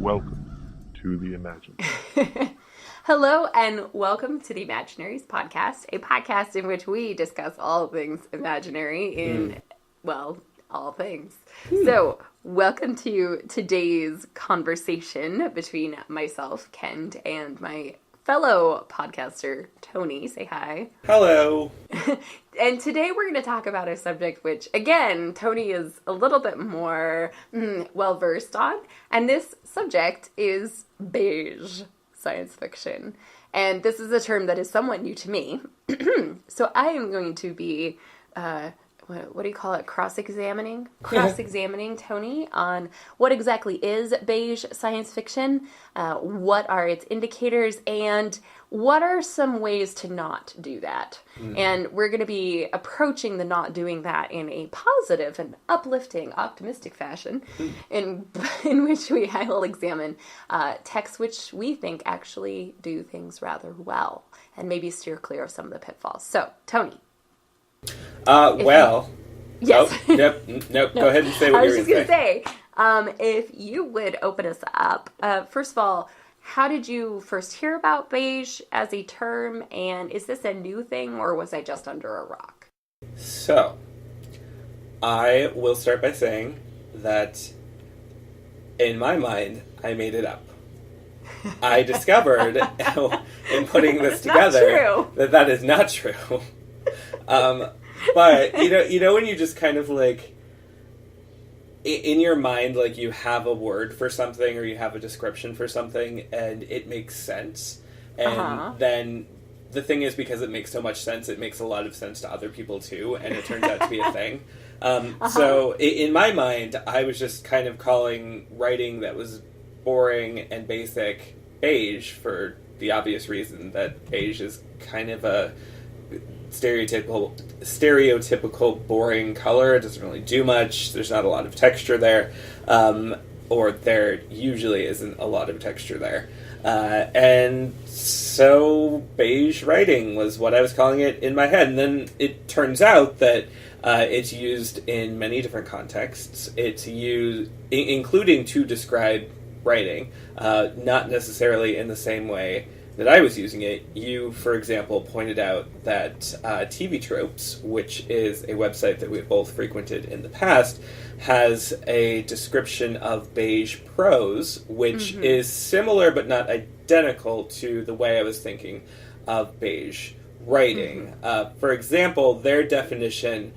Welcome to the Imaginaries. Hello and welcome to the Imaginaries podcast, a podcast in which we discuss all things imaginary in, well, all things. So, welcome to today's conversation between myself, Kent, and my fellow podcaster, Tony. Say hi. Hello. And today we're going to talk about a subject which, again, Tony is a little bit more well-versed on. And this subject is beige science fiction. And this is a term that is somewhat new to me. So I am going to be, what do you call it, cross-examining Tony on what exactly is beige science fiction, what are its indicators, and what are some ways to not do that. And we're going to be approaching the not doing that in a positive and uplifting, optimistic fashion, in which I will examine texts which we think actually do things rather well, and maybe steer clear of some of the pitfalls. So, Tony. Yes. Oh, nope. No. Go ahead and say what you're going to say. If you would open us up, first of all, how did you first hear about beige as a term, and is this a new thing, or was I just under a rock? So, I will start by saying that, in my mind, I made it up. I discovered, in putting this together, that is not true. But, you know when you just kind of, like, in your mind, like, you have a word for something or you have a description for something and it makes sense. And then the thing is, because it makes so much sense, it makes a lot of sense to other people, too, and it turns out to be a thing. So, in my mind, I was just kind of calling writing that was boring and basic beige for the obvious reason that beige is kind of a stereotypical boring color. It doesn't really do much. There's not a lot of texture there, or there usually isn't a lot of texture there, and so beige writing was what I was calling it in my head. And then it turns out that it's used in many different contexts. It's used including to describe writing, not necessarily in the same way that I was using it. You, for example, pointed out that TV Tropes, which is a website that we've both frequented in the past, has a description of beige prose, which is similar but not identical to the way I was thinking of beige writing. For example, their definition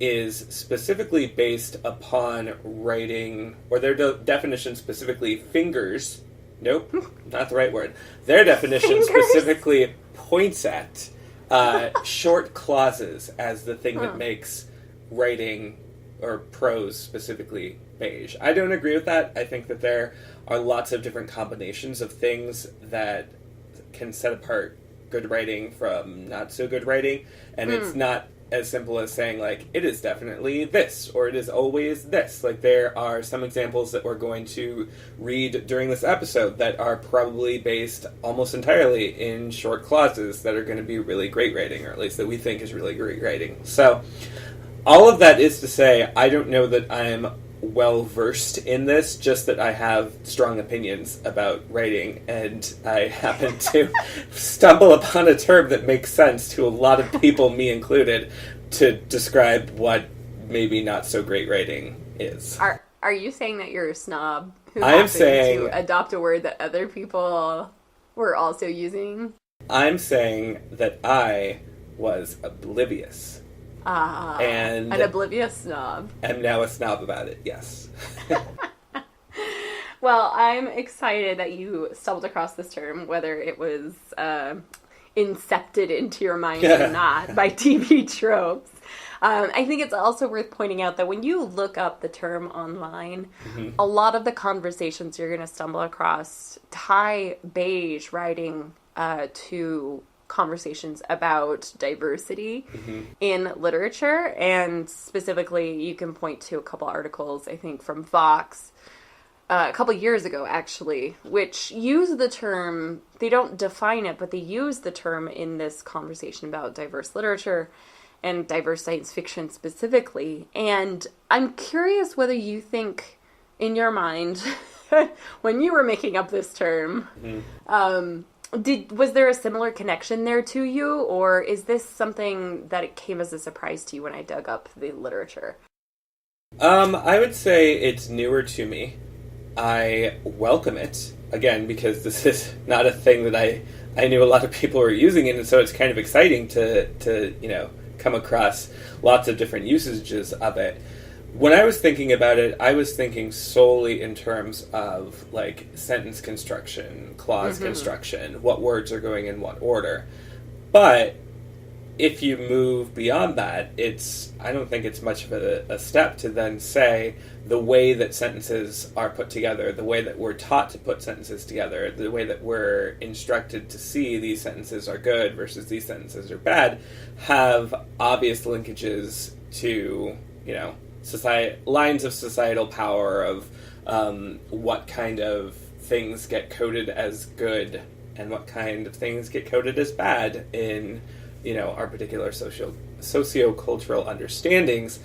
is specifically based upon writing, or their definition specifically fingers. Nope, not the right word. Their definition specifically points at short clauses as the thing that makes writing or prose specifically beige. I don't agree with that. I think that there are lots of different combinations of things that can set apart good writing from not so good writing, and it's not as simple as saying, like, it is definitely this, or it is always this. Like, there are some examples that we're going to read during this episode that are probably based almost entirely in short clauses that are going to be really great writing, or at least that we think is really great writing. So, all of that is to say, I don't know that I'm well-versed in this, just that I have strong opinions about writing, and I happen to stumble upon a term that makes sense to a lot of people, me included, to describe what maybe not so great writing is. Are you saying that you're a snob who I am happened saying to adopt a word that other people were also using? I'm saying that I was oblivious. And an oblivious snob. I'm now a snob about it, yes. Well, I'm excited that you stumbled across this term, whether it was incepted into your mind or not by TV Tropes. I think it's also worth pointing out that when you look up the term online, a lot of the conversations you're going to stumble across tie beige writing to conversations about diversity in literature, and specifically you can point to a couple articles, I think, from Vox a couple years ago, actually, which use the term, they don't define it, but they use the term in this conversation about diverse literature and diverse science fiction specifically. And I'm curious whether you think, in your mind, when you were making up this term. Was there a similar connection there to you, or is this something that it came as a surprise to you when I dug up the literature? I would say it's newer to me. I welcome it, again, because this is not a thing that I knew a lot of people were using, and so it's kind of exciting to come across lots of different usages of it. When I was thinking about it, I was thinking solely in terms of, like, sentence construction, clause construction, what words are going in what order. But if you move beyond that, I don't think it's much of a step to then say the way that sentences are put together, the way that we're taught to put sentences together, the way that we're instructed to see these sentences are good versus these sentences are bad, have obvious linkages to, lines of societal power of what kind of things get coded as good and what kind of things get coded as bad in, our particular socio-cultural understandings.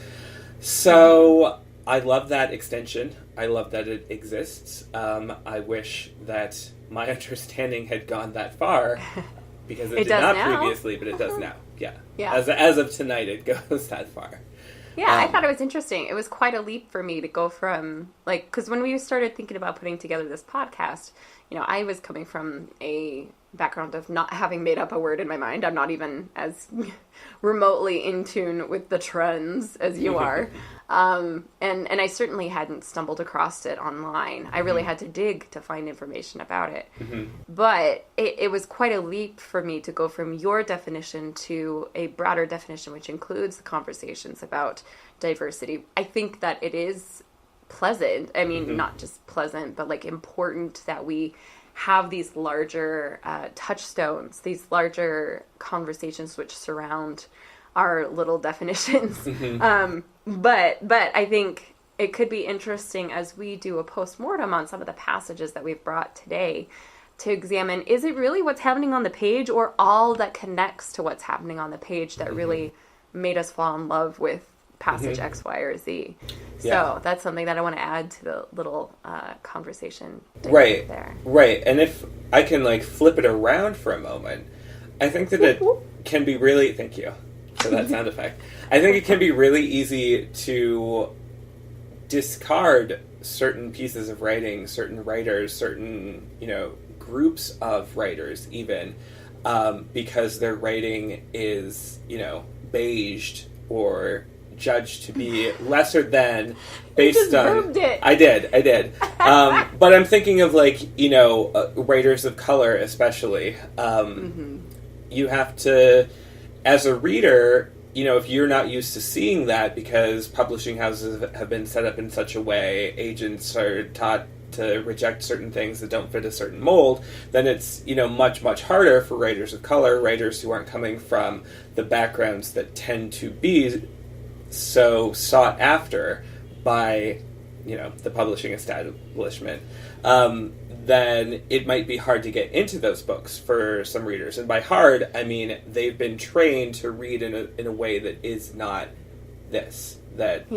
So I love that extension. I love that it exists. I wish that my understanding had gone that far, because it did not now. Previously, but it does now. Yeah. As of tonight, it goes that far. Yeah, I thought it was interesting. It was quite a leap for me to go from, because when we started thinking about putting together this podcast, I was coming from a background of not having made up a word in my mind. I'm not even as remotely in tune with the trends as you are. And I certainly hadn't stumbled across it online. I really had to dig to find information about it. But it was quite a leap for me to go from your definition to a broader definition, which includes the conversations about diversity. I think that it is pleasant. I mean, not just pleasant, but important that we have these larger touchstones, these larger conversations which surround our little definitions. But I think it could be interesting as we do a postmortem on some of the passages that we've brought today to examine, is it really what's happening on the page or all that connects to what's happening on the page that really made us fall in love with passage X, Y, or Z. So that's something that I want to add to the little conversation there. Right. And if I can flip it around for a moment, I think that it can be really... Thank you for that sound effect. I think it can be really easy to discard certain pieces of writing, certain writers, certain, groups of writers even, because their writing is, beiged or judged to be lesser than based on... It. I did. But I'm thinking of writers of color especially. You have to, as a reader, if you're not used to seeing that because publishing houses have been set up in such a way, agents are taught to reject certain things that don't fit a certain mold, then it's, much, much harder for writers of color, writers who aren't coming from the backgrounds that tend to be so sought after by, the publishing establishment, then it might be hard to get into those books for some readers. And by hard, I mean they've been trained to read in a way that is not this, that,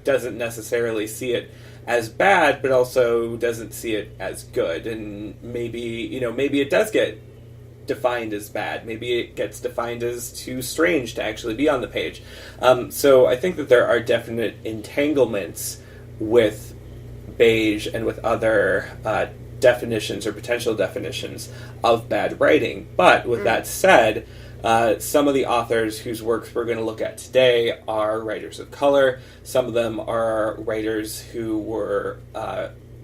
doesn't necessarily see it as bad, but also doesn't see it as good. And maybe it does get defined as bad. Maybe it gets defined as too strange to actually be on the page. So I think that there are definite entanglements with Beige and with other definitions or potential definitions of bad writing. But with that said, some of the authors whose works we're going to look at today are writers of color. Some of them are writers who were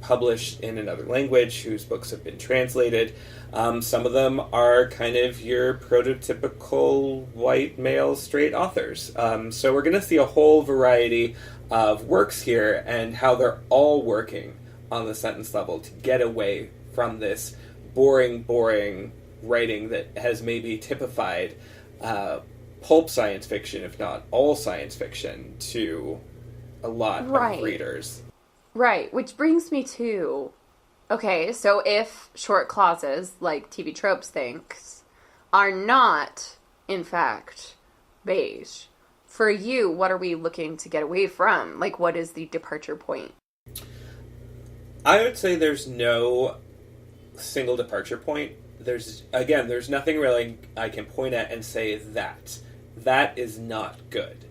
published in another language, whose books have been translated. Some of them are kind of your prototypical white male straight authors. So we're going to see a whole variety of works here and how they're all working on the sentence level to get away from this boring writing that has maybe typified pulp science fiction, if not all science fiction, to a lot of readers. Right, which brings me to, okay, so if short clauses, like TV Tropes thinks, are not, in fact, beige, for you, what are we looking to get away from? What is the departure point? I would say there's no single departure point. There's nothing really I can point at and say that is not good.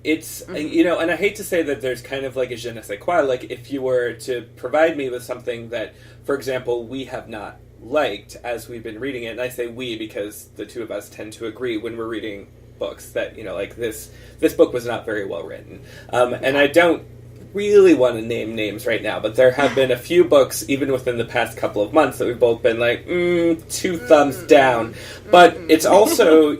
It's, and I hate to say that there's kind of like a je ne sais quoi, like if you were to provide me with something that, for example, we have not liked as we've been reading it, and I say we because the two of us tend to agree when we're reading books that, like this book was not very well written. And I don't really want to name names right now, but there have been a few books, even within the past couple of months, that we've both been like, 2 thumbs down. But it's also,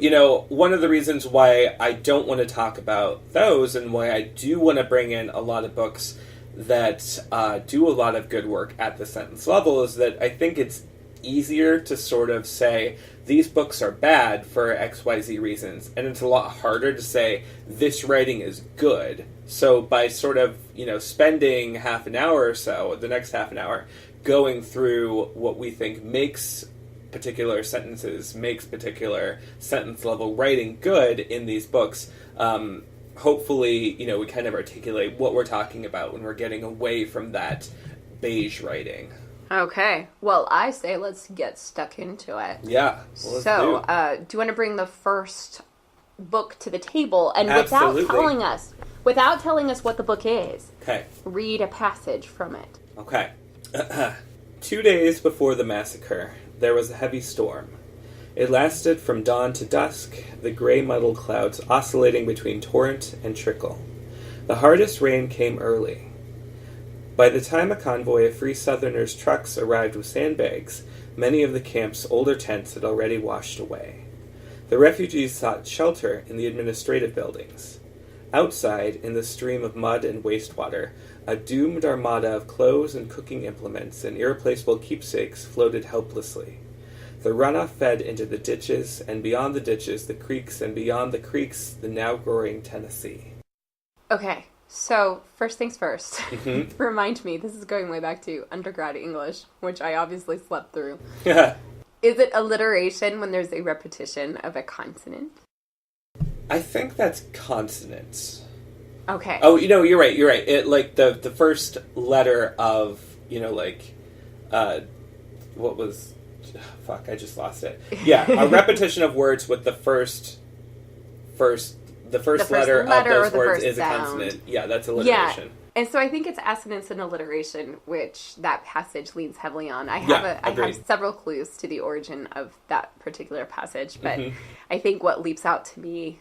one of the reasons why I don't want to talk about those and why I do want to bring in a lot of books that do a lot of good work at the sentence level is that I think it's easier to sort of say, these books are bad for XYZ reasons, and it's a lot harder to say, this writing is good. So by sort of, spending half an hour or so, the next half an hour, going through what we think makes particular sentences, makes particular sentence-level writing good in these books, hopefully, we kind of articulate what we're talking about when we're getting away from that beige writing. Okay. Well, I say let's get stuck into it. Yeah. Well, so, do you want to bring the first book to the table? And Absolutely. without telling us what the book is, okay, read a passage from it. Okay. 2 days before the massacre, there was a heavy storm. It lasted from dawn to dusk, the gray muddled clouds oscillating between torrent and trickle. The hardest rain came early. By the time a convoy of Free Southerners' trucks arrived with sandbags, many of the camp's older tents had already washed away. The refugees sought shelter in the administrative buildings. Outside, in the stream of mud and wastewater, a doomed armada of clothes and cooking implements and irreplaceable keepsakes floated helplessly. The runoff fed into the ditches, and beyond the ditches the creeks, and beyond the creeks the now-growing Tennessee. Okay. So, first things first, remind me, this is going way back to undergrad English, which I obviously slept through. Is it alliteration when there's a repetition of a consonant? I think that's consonants. Okay. Oh, you're right. It, like, the first letter of, what was... Fuck, I just lost it. Yeah, a repetition of words with the first letter of those words is sound. A consonant. Yeah, that's alliteration. Yeah. And so I think it's assonance and alliteration, which that passage leans heavily on. I have several clues to the origin of that particular passage, but I think what leaps out to me,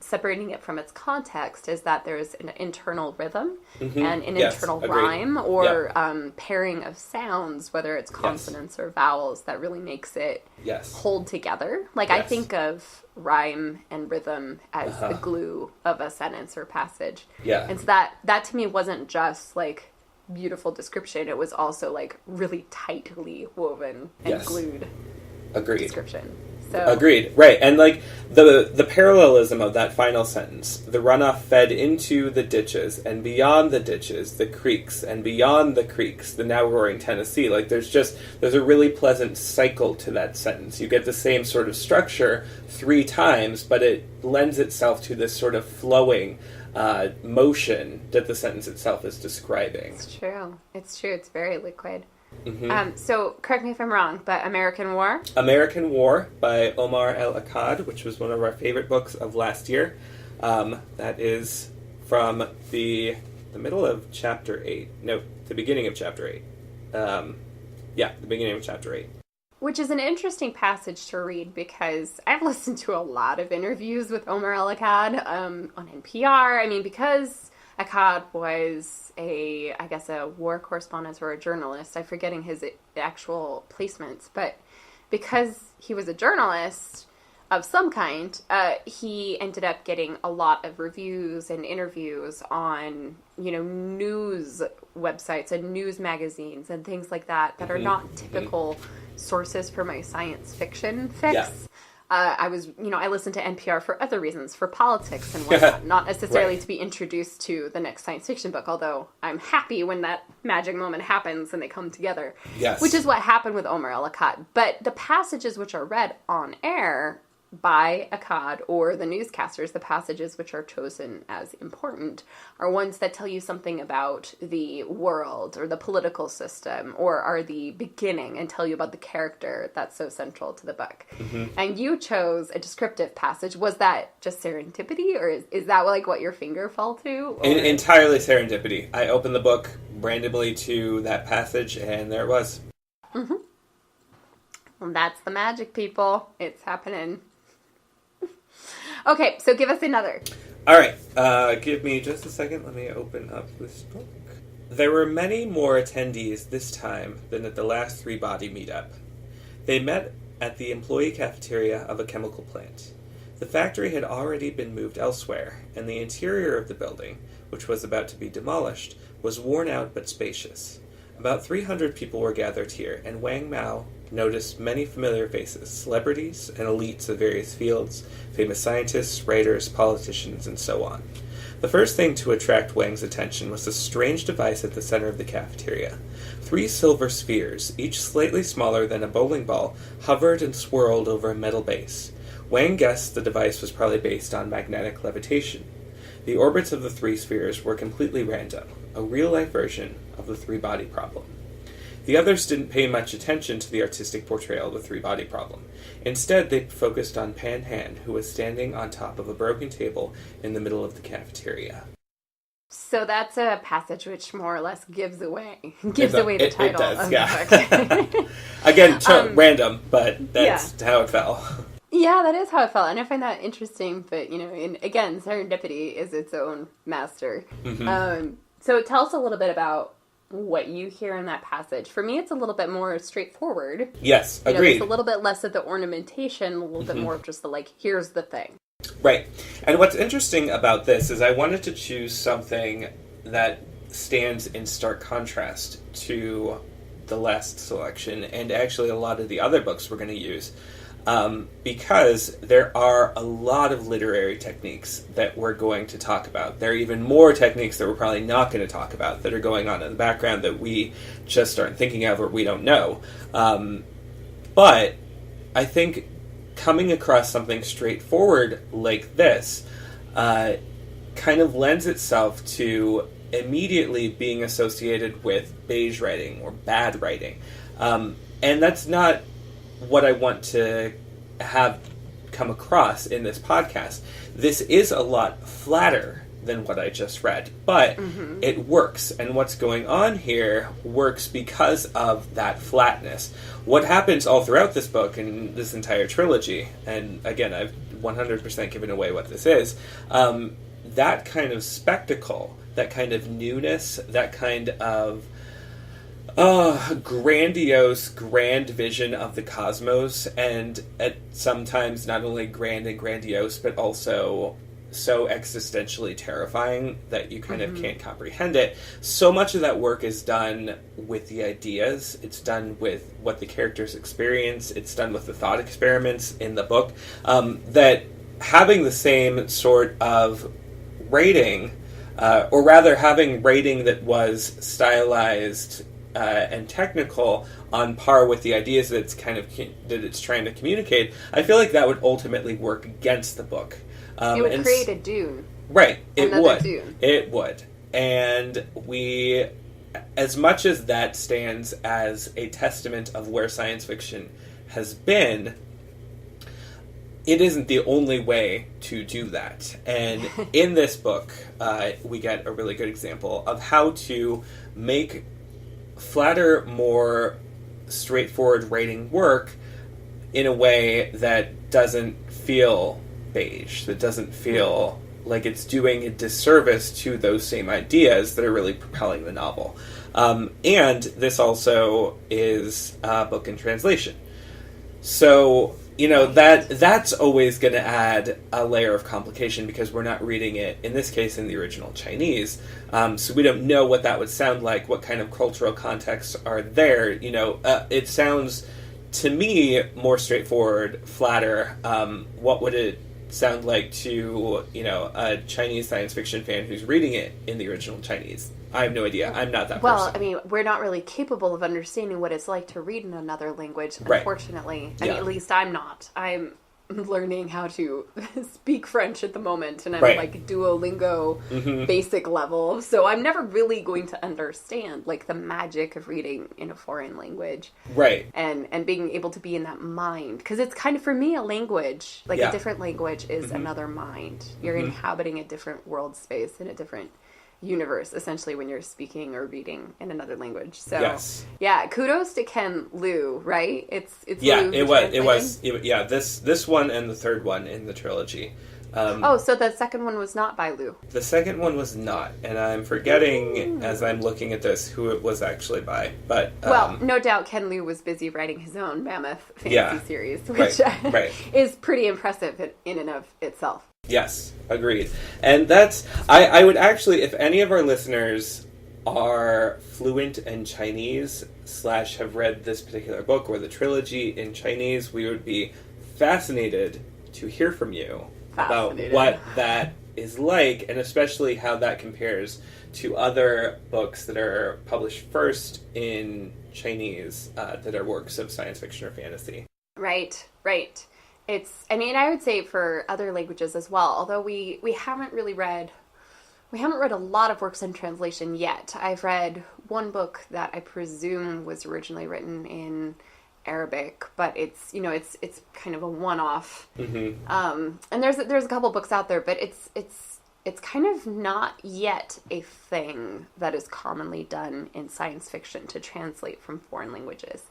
separating it from its context, is that there's an internal rhythm and an internal rhyme or pairing of sounds, whether it's consonants or vowels, that really makes it hold together. Like I think of rhyme and rhythm as the glue of a sentence or passage. Yeah. And so that to me wasn't just like beautiful description, it was also like really tightly woven and glued description. So Agreed. Right. And like the parallelism of that final sentence, the runoff fed into the ditches, and beyond the ditches, the creeks, and beyond the creeks, the now roaring Tennessee. Like there's a really pleasant cycle to that sentence. You get the same sort of structure 3 times, but it lends itself to this sort of flowing motion that the sentence itself is describing. It's true. It's very liquid. So, correct me if I'm wrong, but American War? American War by Omar El-Akkad, which was one of our favorite books of last year. That is from the middle of chapter 8. No, the beginning of chapter 8. The beginning of chapter 8. Which is an interesting passage to read because I've listened to a lot of interviews with Omar El-Akkad on NPR. I mean, because Akkad was a war correspondent or a journalist. I'm forgetting his actual placements. But because he was a journalist of some kind, he ended up getting a lot of reviews and interviews on, news websites and news magazines and things like that are not typical sources for my science fiction fix. Yeah. I listened to NPR for other reasons, for politics and whatnot, not necessarily to be introduced to the next science fiction book, although I'm happy when that magic moment happens and they come together. Yes. Which is what happened with Omar El-Akkad. But the passages which are read on air by Akkad or the newscasters, the passages which are chosen as important are ones that tell you something about the world or the political system, or are the beginning and tell you about the character that's so central to the book. Mm-hmm. And you chose a descriptive passage. Was that just serendipity, or is that like what your finger fell to? Entirely serendipity. I opened the book randomly to that passage, and there it was. Mm-hmm. Well, that's the magic, people. It's happening. Okay, so give us another. All right, give me just a second. Let me open up this book. There were many more attendees this time than at the last three-body meetup. They met at the employee cafeteria of a chemical plant. The factory had already been moved elsewhere, and the interior of the building, which was about to be demolished, was worn out but spacious. About 300 people were gathered here, and Wang Mao noticed many familiar faces, celebrities and elites of various fields, famous scientists, writers, politicians, and so on. The first thing to attract Wang's attention was a strange device at the center of the cafeteria. 3 silver spheres, each slightly smaller than a bowling ball, hovered and swirled over a metal base. Wang guessed the device was probably based on magnetic levitation. The orbits of the 3 spheres were completely random, a real-life version of the three-body problem. The others didn't pay much attention to the artistic portrayal of the three-body problem. Instead, they focused on Pan Han, who was standing on top of a broken table in the middle of the cafeteria. So that's a passage which more or less gives away the title of yeah. the book. Again, random, but that's how it fell. Yeah, that is how it felt, and I find that interesting, but, again, serendipity is its own master. Mm-hmm. So tell us a little bit about what you hear in that passage. For me, it's a little bit more straightforward. Yes, agreed. It's a little bit less of the ornamentation, a little bit more of just the, here's the thing. Right. And what's interesting about this is I wanted to choose something that stands in stark contrast to the last selection, and actually a lot of the other books we're going to use. Because there are a lot of literary techniques that we're going to talk about. There are even more techniques that we're probably not going to talk about that are going on in the background that we just aren't thinking of or we don't know. But I think coming across something straightforward like this kind of lends itself to immediately being associated with beige writing or bad writing. And that's not what I want to have come across in this podcast. This is a lot flatter than what I just read, but it works, and what's going on here works because of that flatness. What happens all throughout this book and this entire trilogy, and again, I've 100% given away what this is, that kind of spectacle, that kind of newness, that kind of grandiose, grand vision of the cosmos, and at sometimes not only grand and grandiose, but also so existentially terrifying that you kind of can't comprehend it. So much of that work is done with the ideas, it's done with what the characters experience, it's done with the thought experiments in the book, that having the same sort of rating, or rather having rating that was stylized and technical on par with the ideas that it's trying to communicate, I feel like that would ultimately work against the book. It would create a Dune. Right, it would. Dune. It would. And we, as much as that stands as a testament of where science fiction has been, it isn't the only way to do that. And in this book, we get a really good example of how to make flatter, more straightforward writing work in a way that doesn't feel beige, that doesn't feel like it's doing a disservice to those same ideas that are really propelling the novel. And this also is a book in translation. So, that's always going to add a layer of complication because we're not reading it, in this case, in the original Chinese. So we don't know what that would sound like, what kind of cultural contexts are there. It sounds, to me, more straightforward, flatter. What would it sound like to, a Chinese science fiction fan who's reading it in the original Chinese? I have no idea. I'm not that person. We're not really capable of understanding what it's like to read in another language, unfortunately. Right. At least I'm not. I'm learning how to speak French at the moment, and I'm Right. like Duolingo basic level, so I'm never really going to understand like the magic of reading in a foreign language, Right. and being able to be in that mind, because it's kind of, for me, a language, like Yeah. a different language is another mind. You're inhabiting a different world space in a different universe, essentially, when you're speaking or reading in another language. So Yes. yeah, kudos to Ken Liu, right? It's Yeah, Liu it was. Yeah, this one and the third one in the trilogy. Oh, so the second one was not by Liu. The second one was not, and I'm forgetting as I'm looking at this who it was actually by. But Well, no doubt Ken Liu was busy writing his own Mammoth fantasy Yeah. series, which Right. is pretty impressive in and of itself. Yes, agreed. And that's, I would actually, if any of our listeners are fluent in Chinese / have read this particular book or the trilogy in Chinese, we would be fascinated to hear from you about what that is like, and especially how that compares to other books that are published first in Chinese that are works of science fiction or fantasy. Right. I would say for other languages as well, although we haven't read a lot of works in translation yet. I've read one book that I presume was originally written in Arabic, but it's kind of a one-off. And there's a couple books out there, but it's kind of not yet a thing that is commonly done in science fiction to translate from foreign languages.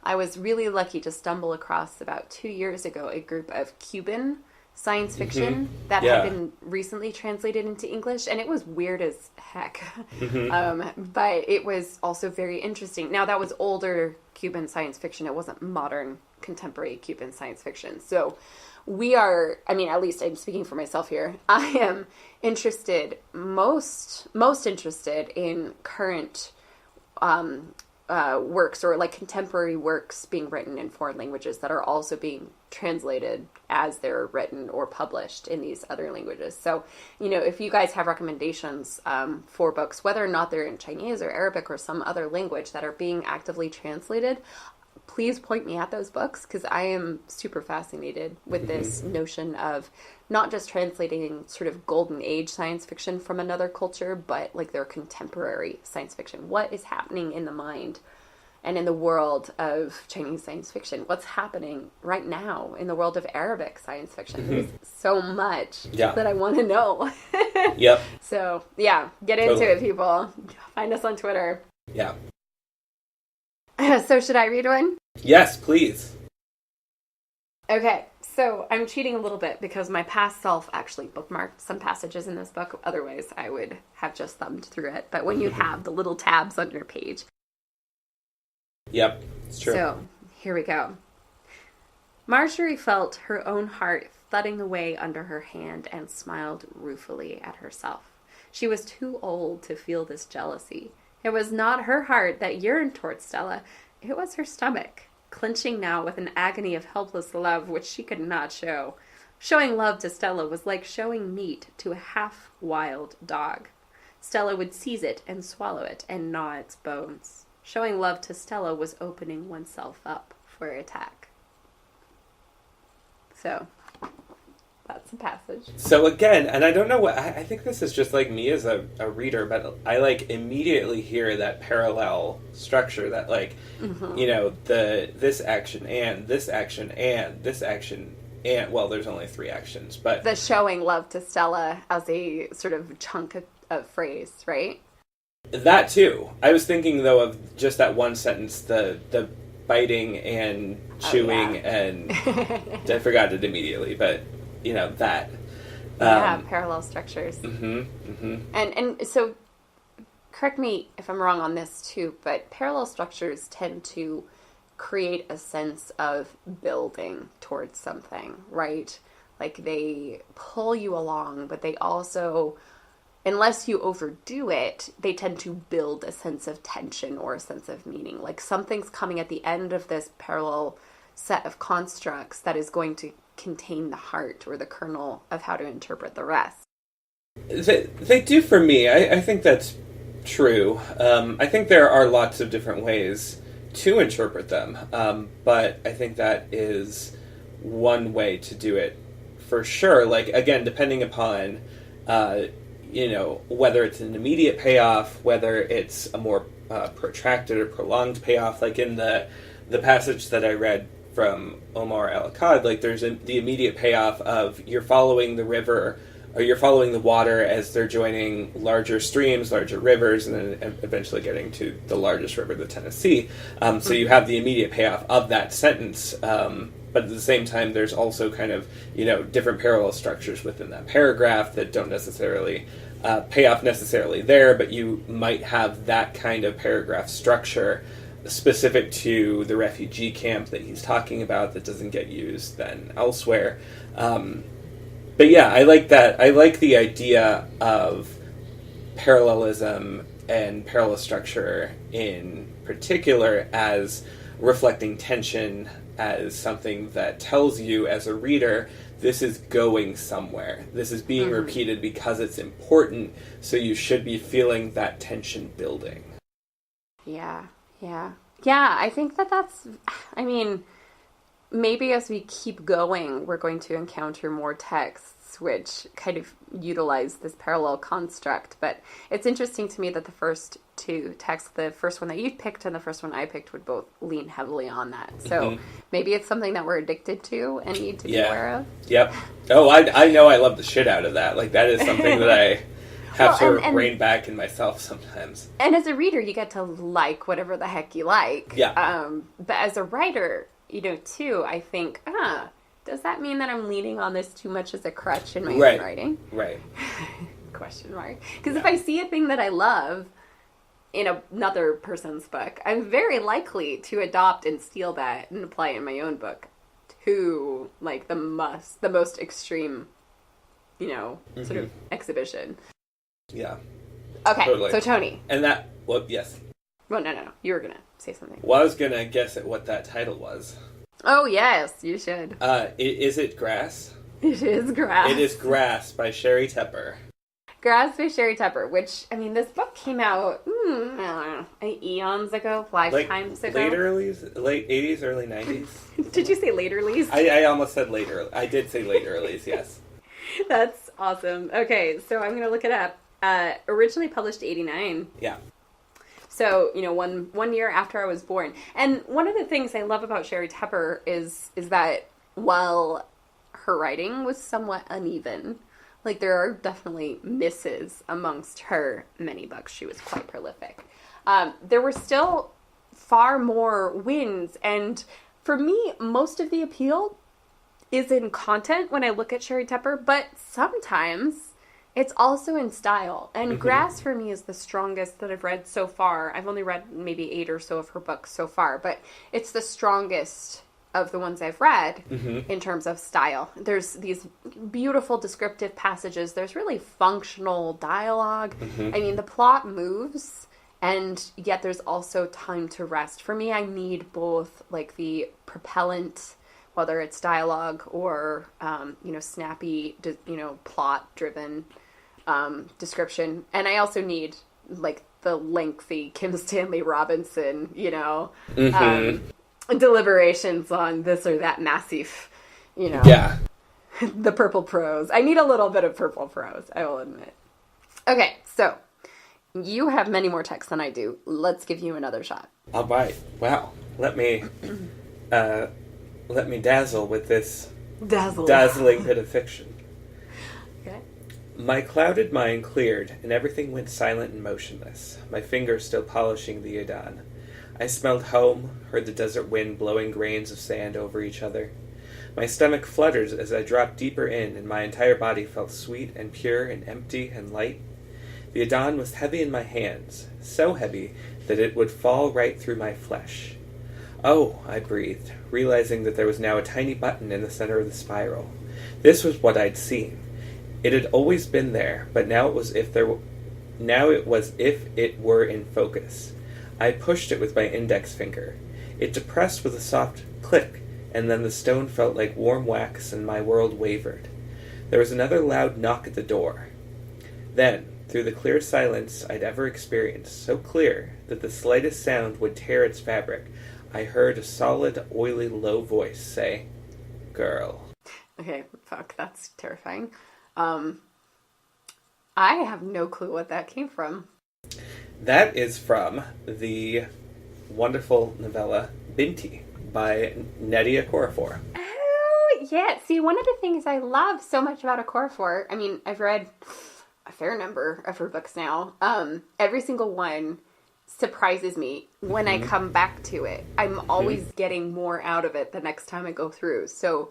I was really lucky to stumble across, about 2 years ago, a group of Cuban science fiction that had been recently translated into English, and it was weird as heck. But it was also very interesting. Now, that was older Cuban science fiction. It wasn't modern, contemporary Cuban science fiction. So we are, at least I'm speaking for myself here, I am interested, most interested in current works, or like contemporary works being written in foreign languages that are also being translated as they're written or published in these other languages. So, if you guys have recommendations for books, whether or not they're in Chinese or Arabic or some other language that are being actively translated, please point me at those books, because I am super fascinated with this notion of not just translating sort of golden age science fiction from another culture, but like their contemporary science fiction. What is happening in the mind and in the world of Chinese science fiction? What's happening right now in the world of Arabic science fiction? There's so much that I want to know. Yep. So, yeah, get into it, people. Find us on Twitter. Yeah. So should I read one? Yes, please. Okay, so I'm cheating a little bit because my past self actually bookmarked some passages in this book. Otherwise, I would have just thumbed through it. But when you have the little tabs on your page. Yep, it's true. So, here we go. Marjorie felt her own heart thudding away under her hand and smiled ruefully at herself. She was too old to feel this jealousy. It was not her heart that yearned towards Stella. It was her stomach, clenching now with an agony of helpless love which she could not show. Showing love to Stella was like showing meat to a half-wild dog. Stella would seize it and swallow it and gnaw its bones. Showing love to Stella was opening oneself up for attack. So, that's the passage. So again, and I don't know what, I think this is just like me as a reader, but I like immediately hear that parallel structure that like, this action and this action and this action and, well, there's only 3 actions, but... The showing love to Stella as a sort of chunk of phrase, right? That too. I was thinking though of just that one sentence, the biting and chewing and I forgot it immediately, but that. Parallel structures. Mm-hmm. And so, correct me if I'm wrong on this too, but parallel structures tend to create a sense of building towards something, right? Like they pull you along, but they also, unless you overdo it, they tend to build a sense of tension or a sense of meaning. Like something's coming at the end of this parallel set of constructs that is going to contain the heart or the kernel of how to interpret the rest. They do for me. I think that's true. I think there are lots of different ways to interpret them, but I think that is one way to do it for sure. Like, again, depending upon, whether it's an immediate payoff, whether it's a more protracted or prolonged payoff. Like in the passage that I read from Omar Al-Akkad, like there's the immediate payoff of you're following the river, or you're following the water as they're joining larger streams, larger rivers, and then eventually getting to the largest river, the Tennessee. So you have the immediate payoff of that sentence, but at the same time, there's also kind of, different parallel structures within that paragraph that don't necessarily pay off necessarily there, but you might have that kind of paragraph structure specific to the refugee camp that he's talking about that doesn't get used then elsewhere. But yeah, I like that. I like the idea of parallelism and parallel structure in particular as reflecting tension, as something that tells you as a reader, this is going somewhere. This is being repeated because it's important, so you should be feeling that tension building. Yeah. I think that's, maybe as we keep going, we're going to encounter more texts which kind of utilize this parallel construct. But it's interesting to me that the first two texts, the first one that you picked and the first one I picked, would both lean heavily on that. So maybe it's something that we're addicted to and need to be aware of. Yep. Oh, I know I love the shit out of that. Like, that is something that I have to rein back in myself sometimes. And as a reader, you get to like whatever the heck you like. Yeah. But as a writer, too, I think, does that mean that I'm leaning on this too much as a crutch in my own writing? Right. Question mark. Because if I see a thing that I love in another person's book, I'm very likely to adopt and steal that and apply it in my own book to, like, the most extreme, sort of exhibition. Yeah. Okay, totally. So Tony. And that, yes. Well, no. You were going to say something. Well, I was going to guess at what that title was. Oh, yes, you should. Is it Grass? It is Grass. It is Grass by Sherry Tepper. Grass by Sherry Tepper, which, this book came out, I don't know, eons ago, lifetimes ago. Late 80s, early 90s? Did you say laterlies? I almost said later. I did say laterlies, yes. That's awesome. Okay, so I'm going to look it up. Originally published 89. Yeah. So, one year after I was born. And one of the things I love about Sherry Tepper is that while her writing was somewhat uneven, like, there are definitely misses amongst her many books. She was quite prolific. There were still far more wins. And for me, most of the appeal is in content when I look at Sherry Tepper, but sometimes it's also in style. And Grass, for me, is the strongest that I've read so far. I've only read maybe 8 or so of her books so far, but it's the strongest of the ones I've read in terms of style. There's these beautiful descriptive passages. There's really functional dialogue. The plot moves, and yet there's also time to rest. For me, I need both, like, the propellant, whether it's dialogue or, snappy, plot-driven description. And I also need, like, the lengthy Kim Stanley Robinson, deliberations on this or that massif, Yeah. the purple prose. I need a little bit of purple prose, I will admit. Okay, so you have many more texts than I do. Let's give you another shot. All right. Wow. Let me dazzle with this dazzling bit of fiction. Okay. My clouded mind cleared, and everything went silent and motionless, my fingers still polishing the Adan. I smelled home, heard the desert wind blowing grains of sand over each other. My stomach fluttered as I dropped deeper in, and my entire body felt sweet and pure and empty and light. The Adan was heavy in my hands, so heavy that it would fall right through my flesh. Oh, I breathed, realizing that there was now a tiny button in the center of the spiral. This was what I'd seen. It had always been there, but now it was if it were in focus. I pushed it with my index finger. It depressed with a soft click, and then the stone felt like warm wax and my world wavered. There was another loud knock at the door. Then, through the clear silence I'd ever experienced, so clear that the slightest sound would tear its fabric, I heard a solid, oily, low voice say, girl. Okay, fuck, that's terrifying. I have no clue what that came from. That is from the wonderful novella Binti by Nnedi Okorafor. Oh, yeah. See, one of the things I love so much about Okorafor, I mean, I've read a fair number of her books now. Every single one surprises me when I come back to it. I'm always getting more out of it the next time I go through. So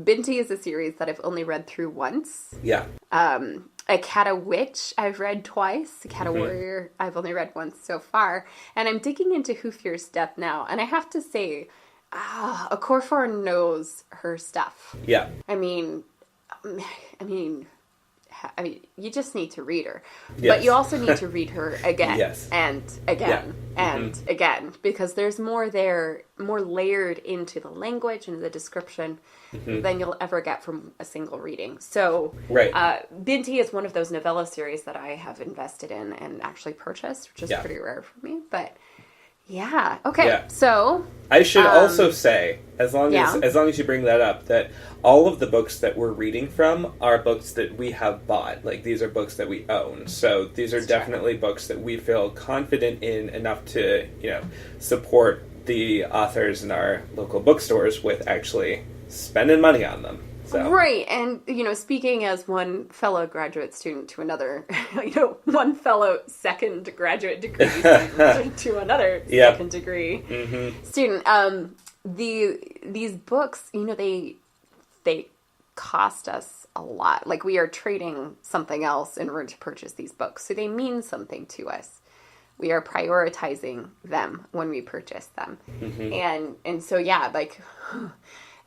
Binti is a series that I've only read through once. Yeah. Akata Witch, I've read twice. Akata Warrior, I've only read once so far. And I'm digging into Who Fears Death now. And I have to say, Okorafor knows her stuff. Yeah. I mean, you just need to read her. Yes. But you also need to read her again. Yes. And again. And again. Because there's more there, more layered into the language and the description than you'll ever get from a single reading. So, right. Binti is one of those novella series that I have invested in and actually purchased, which is pretty rare for me. But, yeah. Okay, so... I should also say, as long as you bring that up, that all of the books that we're reading from are books that we have bought. Like, these are books that we own. So these are definitely books that we feel confident in enough to, support the authors in our local bookstores with actually spending money on them. So. Right, and, speaking as one fellow graduate student to another, one fellow second graduate degree student to another second degree student, these books, they cost us a lot. Like, we are trading something else in order to purchase these books, so they mean something to us. We are prioritizing them when we purchase them. And so,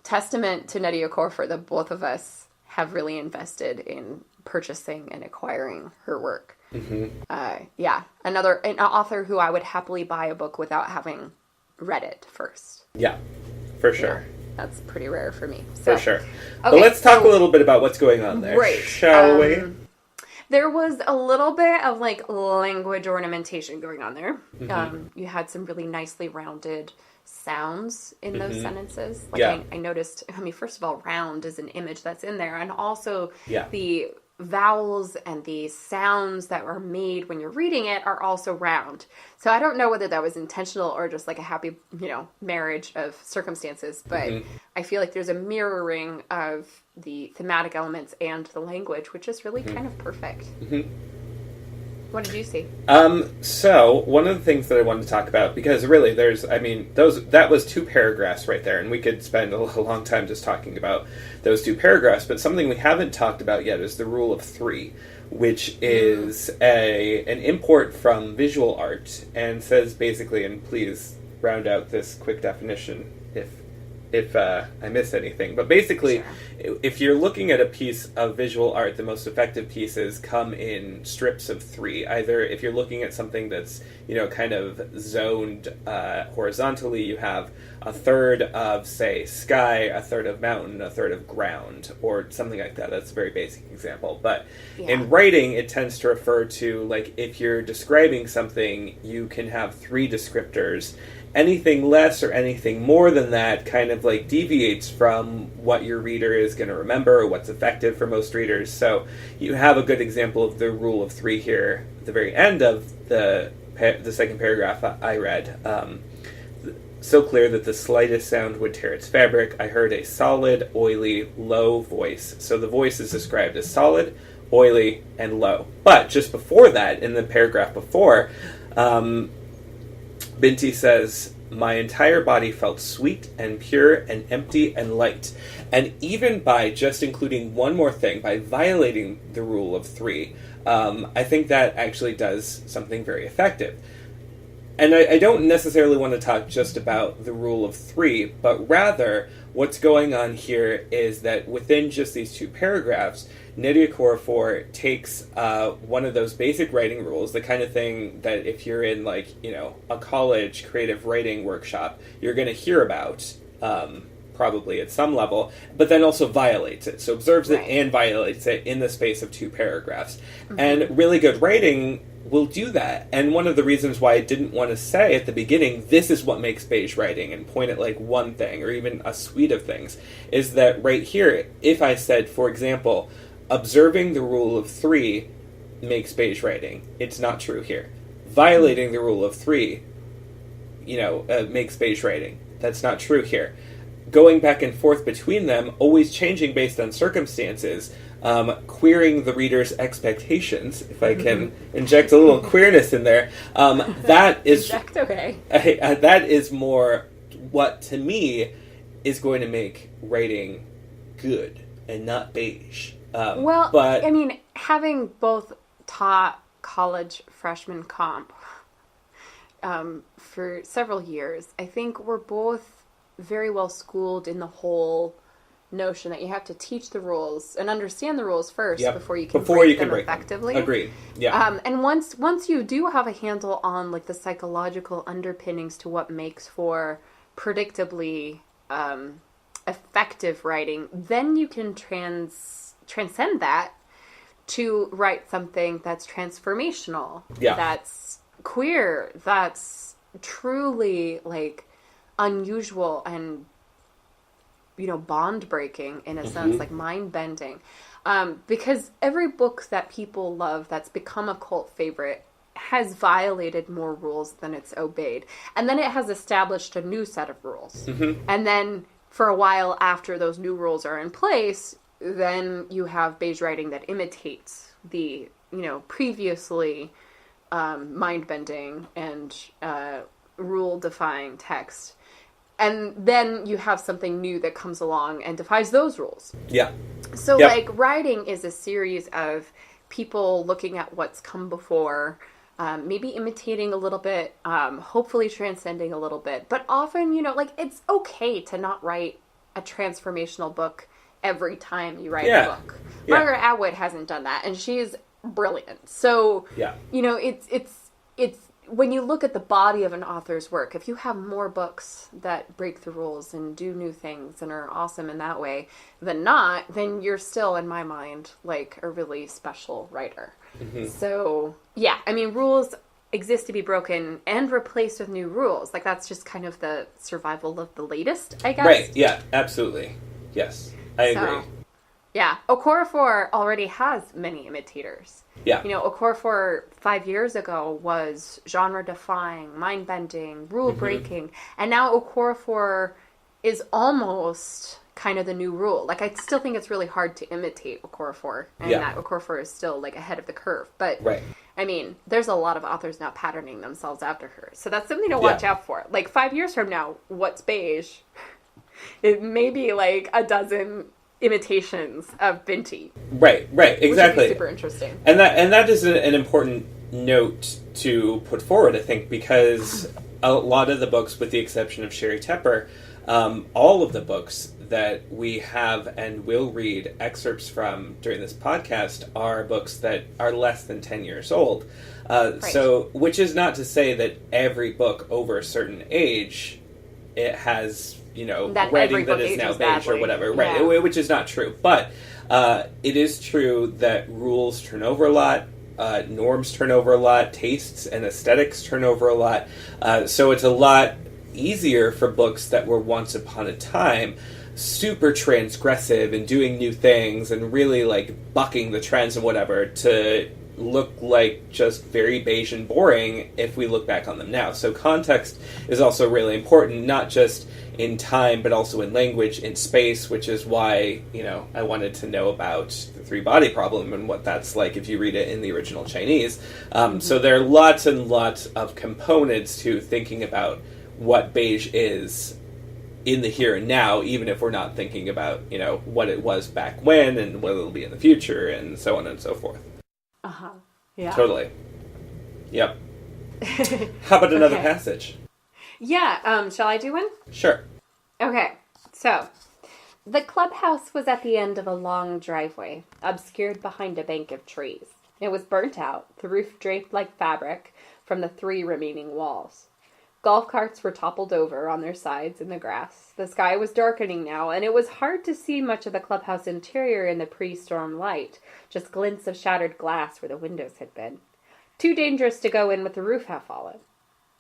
testament to Nnedi Okorafor that both of us have really invested in purchasing and acquiring her work. An author who I would happily buy a book without having read it first. Yeah, for sure. Yeah, that's pretty rare for me. So. For sure. Okay, but let's talk a little bit about what's going on there. Right. Shall we? There was a little bit of language ornamentation going on there. You had some really nicely rounded sounds in those sentences. I noticed, first of all, round is an image that's in there, and also the vowels and the sounds that are made when you're reading it are also round. So I don't know whether that was intentional or just a happy, marriage of circumstances, but I feel like there's a mirroring of the thematic elements and the language, which is really kind of perfect. What did you see? So one of the things that I wanted to talk about, because really that was 2 paragraphs right there, and we could spend a long time just talking about those 2 paragraphs, but something we haven't talked about yet is the rule of 3, which is an import from visual art, and says basically, and please round out this quick definition if I miss anything. But basically, if you're looking at a piece of visual art, the most effective pieces come in strips of 3. Either if you're looking at something that's, kind of zoned horizontally, you have a third of, say, sky, a third of mountain, a third of ground, or something like that. That's a very basic example. But in writing, it tends to refer to, if you're describing something, you can have 3 descriptors. Anything less or anything more than that kind of deviates from what your reader is going to remember or what's effective for most readers. So you have a good example of the rule of 3 here at the very end of the second paragraph I read. So clear that the slightest sound would tear its fabric. I heard a solid, oily, low voice. So the voice is described as solid, oily, and low. But just before that, in the paragraph before, Binti says, my entire body felt sweet and pure and empty and light. And even by just including one more thing, by violating the rule of 3, I think that actually does something very effective. And I don't necessarily want to talk just about the rule of 3, but rather what's going on here is that within just these 2 paragraphs, Nnedi Okorafor takes one of those basic writing rules, the kind of thing that if you're in a college creative writing workshop, you're going to hear about probably at some level, but then also violates it. So observes it Right. and violates it in the space of 2 paragraphs. And really good writing will do that. And one of the reasons why I didn't want to say at the beginning, this is what makes beige writing, and point at like one thing or even a suite of things, is that right here, if I said, for example, observing the rule of 3 makes beige writing, it's not true here. Violating the rule of 3, makes beige writing. That's not true here. Going back and forth between them, always changing based on circumstances, queering the reader's expectations, if I can inject a little queerness in there, that is that is more what, to me, is going to make writing good and not beige. But I mean, having both taught college freshman comp for several years, I think we're both very well schooled in the whole notion that you have to teach the rules and understand the rules first before you can break them effectively. Agreed. Yeah. And once you do have a handle on like the psychological underpinnings to what makes for predictably effective writing, then you can transcend that to write something that's transformational, that's queer, that's truly like unusual and bond breaking in a sense, like mind bending, because every book that people love that's become a cult favorite has violated more rules than it's obeyed, and then it has established a new set of rules, and then for a while after those new rules are in place, then you have beige writing that imitates the previously mind-bending and rule-defying text. And then you have something new that comes along and defies those rules. Yeah. So, like, writing is a series of people looking at what's come before, maybe imitating a little bit, hopefully transcending a little bit. But often, it's okay to not write a transformational book every time you write a book. Margaret Atwood hasn't done that, and she's brilliant. So, it's when you look at the body of an author's work, if you have more books that break the rules and do new things and are awesome in that way than not, then you're still, in my mind, like a really special writer. So, rules exist to be broken and replaced with new rules. Like, that's just kind of the survival of the latest, I guess. Right, yeah, absolutely. Yes, I agree. Yeah, Okorafor already has many imitators. Yeah. Okorafor 5 years ago was genre-defying, mind-bending, rule-breaking, and now Okorafor is almost kind of the new rule. Like, I still think it's really hard to imitate Okorafor, and that Okorafor is still, like, ahead of the curve. But, I mean, there's a lot of authors now patterning themselves after her, so that's something to watch out for. Like, 5 years from now, what's beige? It may be, like, a dozen imitations of Binti. Right, exactly. Which would be super interesting. And that is an important note to put forward, I think, because a lot of the books, with the exception of Sherry Tepper, all of the books that we have and will read excerpts from during this podcast are books that are less than 10 years old. So, which is not to say that every book over a certain age, it has writing that is now beige or whatever, right? Which is not true, but it is true that rules turn over a lot, norms turn over a lot, tastes and aesthetics turn over a lot. So it's a lot easier for books that were once upon a time super transgressive and doing new things and really like bucking the trends and whatever to look like just very beige and boring if we look back on them now. So context is also really important, not just in time, but also in language, in space, which is why, I wanted to know about the three-body problem and what that's like if you read it in the original Chinese. So there are lots and lots of components to thinking about what beige is in the here and now, even if we're not thinking about, what it was back when and what it'll be in the future and so on and so forth. Yeah. Totally. Yep. How about another passage? Yeah, shall I do one? Sure. Okay, so, the clubhouse was at the end of a long driveway, obscured behind a bank of trees. It was burnt out, the roof draped like fabric from the 3 remaining walls. Golf carts were toppled over on their sides in the grass. The sky was darkening now, and it was hard to see much of the clubhouse interior in the pre-storm light, just glints of shattered glass where the windows had been. Too dangerous to go in with the roof half fallen.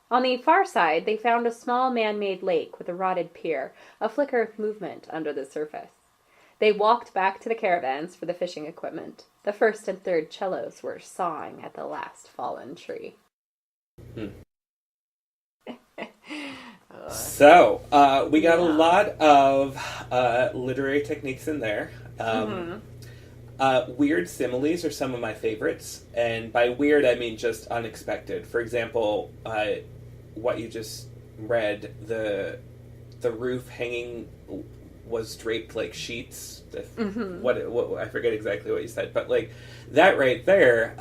On the far side, they found a small man-made lake with a rotted pier, a flicker of movement under the surface. They walked back to the caravans for the fishing equipment. The first and third cellos were sawing at the last fallen tree. So, we got a lot of literary techniques in there. Weird similes are some of my favorites, and by weird I mean just unexpected. For example, what you just read, the roof hanging was draped like sheets. What I forget exactly what you said, but like that right there,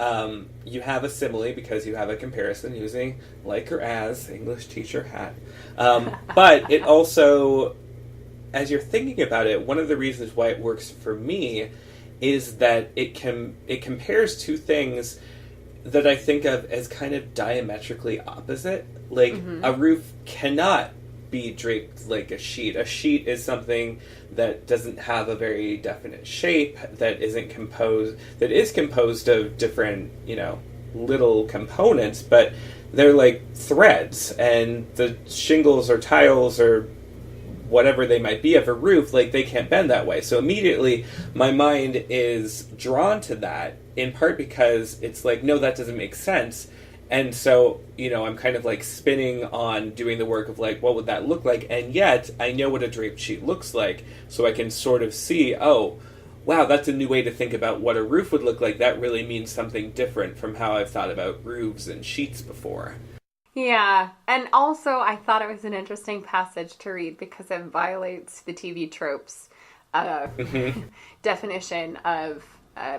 you have a simile because you have a comparison using like or as, English teacher hat. But it also, as you're thinking about it, one of the reasons why it works for me is that it compares two things that I think of as kind of diametrically opposite. Like a roof cannot be draped like a sheet. A sheet is something that doesn't have a very definite shape, that is composed of different, little components, but they're like threads, and the shingles or tiles or whatever they might be of a roof, like they can't bend that way. So immediately my mind is drawn to that, in part because it's like, no, that doesn't make sense. And so, I'm kind of like spinning on doing the work of like, what would that look like? And yet I know what a draped sheet looks like, so I can sort of see, oh, wow, that's a new way to think about what a roof would look like. That really means something different from how I've thought about roofs and sheets before. Yeah, and also I thought it was an interesting passage to read because it violates the TV tropes definition of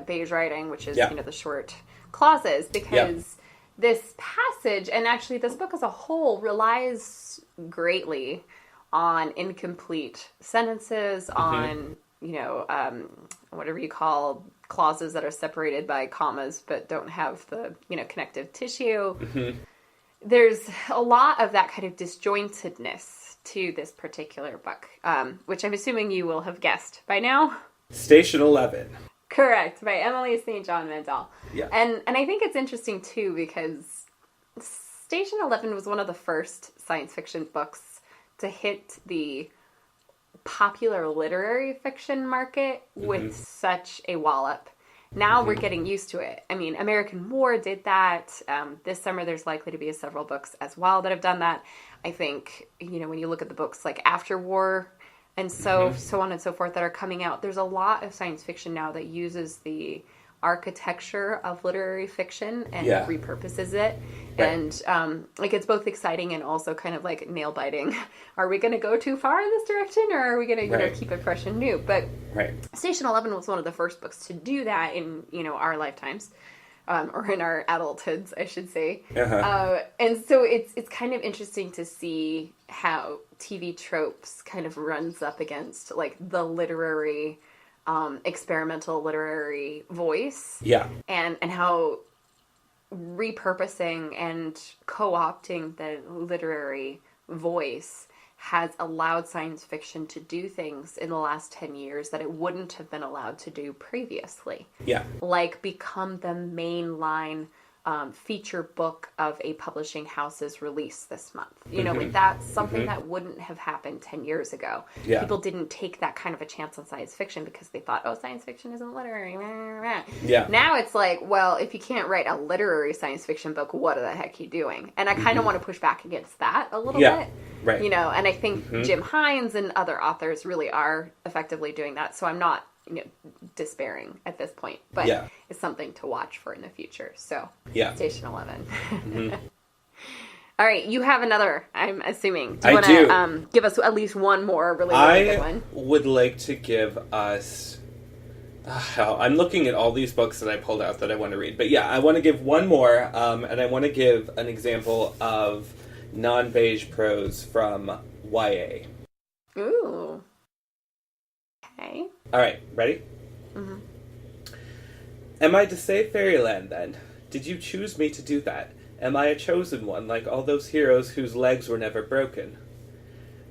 beige writing, which is, the short clauses, because this passage, and actually this book as a whole, relies greatly on incomplete sentences, on, whatever you call clauses that are separated by commas but don't have the, connective tissue. There's a lot of that kind of disjointedness to this particular book, which I'm assuming you will have guessed by now. Station 11. Correct, by Emily St. John Mandel. Yeah. And I think it's interesting, too, because Station 11 was one of the first science fiction books to hit the popular literary fiction market with such a wallop. Now we're getting used to it. I mean, American War did that. This summer there's likely to be several books as well that have done that. I think, when you look at the books like After War and so on and so forth that are coming out, there's a lot of science fiction now that uses the architecture of literary fiction and repurposes it. Right. And it's both exciting and also kind of like nail biting. Are we going to go too far in this direction, or are we going to keep it fresh and new? But Station 11 was one of the first books to do that in our lifetimes, or in our adulthoods, I should say. And so it's kind of interesting to see how TV tropes kind of runs up against like the literary experimental literary voice. And how repurposing and co-opting the literary voice has allowed science fiction to do things in the last 10 years that it wouldn't have been allowed to do previously. Like become the mainline feature book of a publishing house's release this month. Like that's something that wouldn't have happened 10 years ago. People didn't take that kind of a chance on science fiction because they thought, oh, science fiction isn't literary. Now it's like, well, if you can't write a literary science fiction book, what the heck are you doing? And I kind of want to push back against that a little bit. And I think Jim Hines and other authors really are effectively doing that. So I'm not despairing at this point, but it's something to watch for in the future. So Station 11. All right, you have another, I'm assuming. Do you want to give us at least one more really good one? I would like to give us I'm looking at all these books that I pulled out that I want to read, but I want to give one more, and I want to give an example of non-beige prose from YA. Ooh. Okay. All right, ready? Am I to say fairyland, then? Did you choose me to do that? Am I a chosen one, like all those heroes whose legs were never broken?